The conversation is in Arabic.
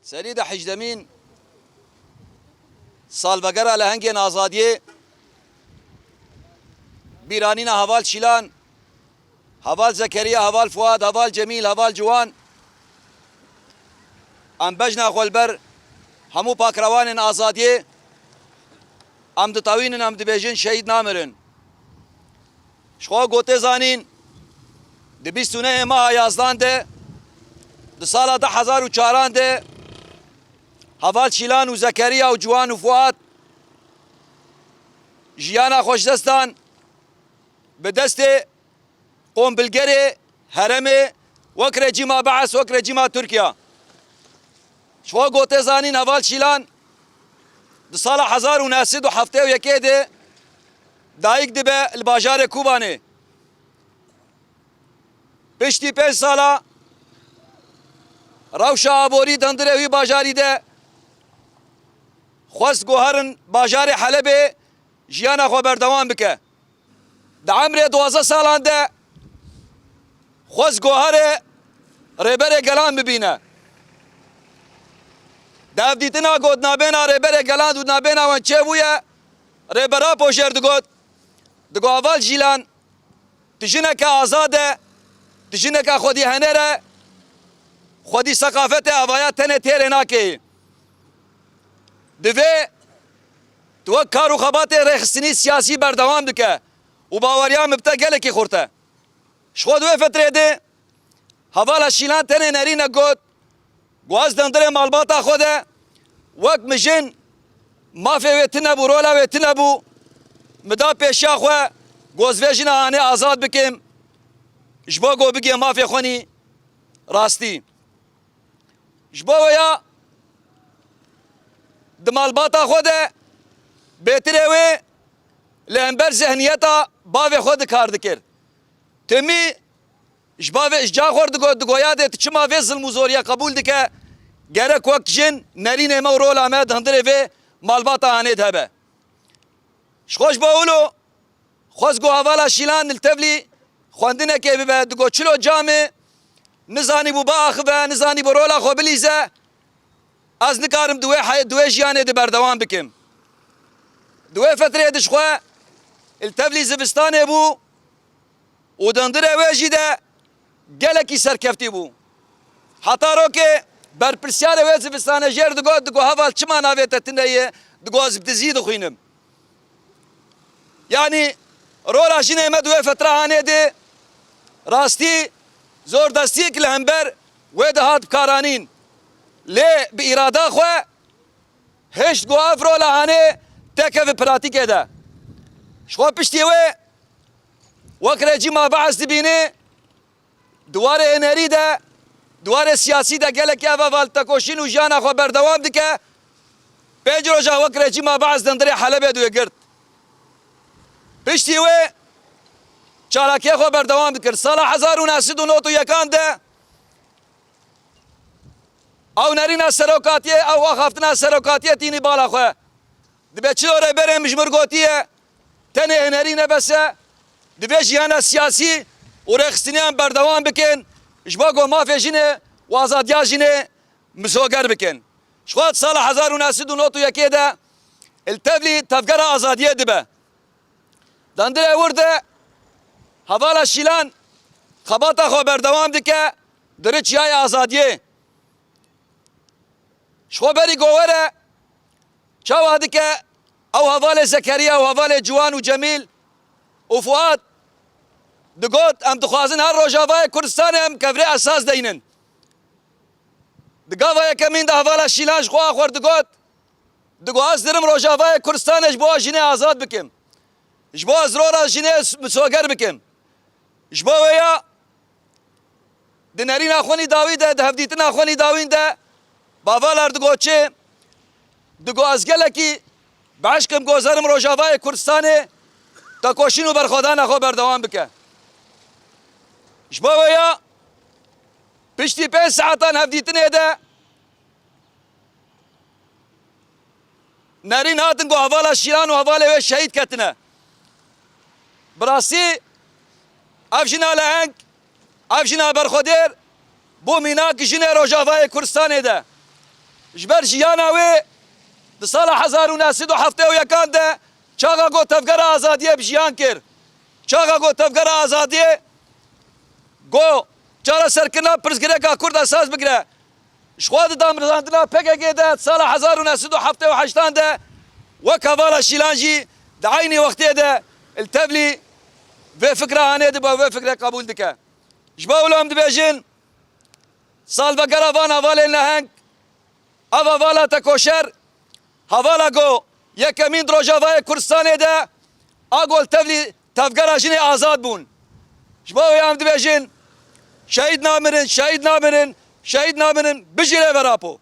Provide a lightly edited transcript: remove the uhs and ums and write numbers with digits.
سريد حجدمين سالبگرا لهنگین آزادیه بیرانینا هوال شیلان هوال زكريا هوال فؤاد هوال جميل هوال جوان ام بجنا خولبر همو پاکروان آزادیه ام دتاوین ام دبیجن شهید نامرن شخوا گوته زانین دی 29 ماه یازدان ده دی سالا 2004 ده هوال شیلان و زكريا و جوان و فؤاد جیانا خوشدستان به دست قوم بلگری هرم وک رژیم بعث وک رژیم ترکیه شوا گوته زانین هوال شیلان دی سال 1971 ده دایک دبه الباجار کوبانه پشتی 5 سالا روشا آبوری دندره وی باجاری ده خواست گوهرن باجار حلب جیانا خو بردوام بکه د عمر 12 سالان ده خواست گوهر ریبر گلان ببینه داف دیتنا گود نابینا ریبر گلان دود نابینا وان چه بویه ریبرا پوشر دگو اول جیلان تجنه که آزاده تجنه که خودی هنره خودی ثقافت اوایت تنه تیره ناکه دوی تو کارو خبات رخصنی سیاسی بردوام دکه و باوریان مبتا گله کی خورته شخود دوی فتره ده هوالا شیلان تنه نرینه گواز دندره مالباتا خوده وقت مجن مافی ویتنه بو رولا ویتنه بو مدا پیشا خواه گوزویجنه آنه آزاد بکم جبا گو بگی مافی خونی راستی جبا ویا دمالباتا خوده بهتره وی لانبر ذهنیتا باوی خود کار دکر تمی جباوی اججا خورد دگویا ده چه ماوی ظلم و زوریا قبول دکه گرک وقت جن نرین ما رول آمد هندره وی مالباتا آنه دهبه شخوش باولو خوز گو حوالا شیلان التبلی خواندنه که ببه دگو چلو جامه نزانی بو با آخوه نزانی بو رولا خو بلیزه از نکارم دوی جیانه ده بردوام بکم دوی فتره دش خواه التبلی زبستانه بو و دندره ویجی ده گلکی سرکفتی بو حتی رو که برپرسیار وی زبستانه جر دگو حوال چما ناویت تنه دگو از بتزید خوینم یعنی رولا جنه ما دوی فتره هانه ده راستی زور دستی که لهمبر وی ده هات بکارانین لی به اراده خواه هشت گو افرو لهانه تکه پراتیکه ده شخوا پشتی وی وک رژیم بعث دبینه دوار انری ده دوار سیاسی ده گلک اوه والتکوشین و جانا خو بردوام دکه 5 روزا وک رژیم بعث دندره حلب دوی گرد پشتی وی چالاکی خو بردوام دکر سال 1991 ده او نرینا سروکاتیه او اخافتنا سروکاتیه تینی بالا خواه دبی چلوره بره مجمر گوتیه تنه هنرینه بسه دبی جیانا سیاسی و رخصتینیان بردوام بکن جبا گو مافی جینه و آزادیا جینه مسوگر بکن شخوات سال 1991 ده التبلی تفگر آزادیه دبه دندره ورده حوالا شیلان خباتا خو بردوام دکه دره چیای آزادیه شخو بری گووره چاوه دکه او حوال زكريا و حوال جوان و جمیل و فؤاد دگوت ام دخوازن هر روجاوای کردستان ام کفره اساس دینن دگاوای کمین ده حوال شیلان شخوا خور دگو از درم روجاوای کردستان جبوا جنه آزاد بکم جبوا زرورا جنه مسوگر بکم جبوا ویا دنرین اخوانی داوی ده دهفدیتن اخوانی داوین ده باوالار دگو چه دگو از گلکی بعشقم گوزرم روجاوای کردستان تا کوشین و برخودان خو بردوام بکه جبا ویا پشتی 5 ساعتان هفدیتنه ده نرین هاتن گو حوالا شیران و حوالا وی شهید کتنه براسی افجنا لهنگ افجنا برخودیر بو میناک جنه روجاوای کردستان ده جبر جیانا وی د سال 1971 ده چاقا گو تفگر آزادیه بجیان کر چاقا گو تفگر آزادیه گو چارا سرکنا پرزگره که کرد اساس بگره شخواد دام رزاندنا پگه ده سال 1978 ده وكفالا شيلانجي دعيني وقتي ده التبلي بفكره هاني دبا بفكره قبول دكا جباولهم دبيجن سال بقرا فانا فالي نهنك افا فالا تكوشر هفالا جو يكمين دروجا فاي كردستاني ده اقول تبلي تفقرا جني آزاد بون جباو يام دبيجن شهيد نامرن بجري برابو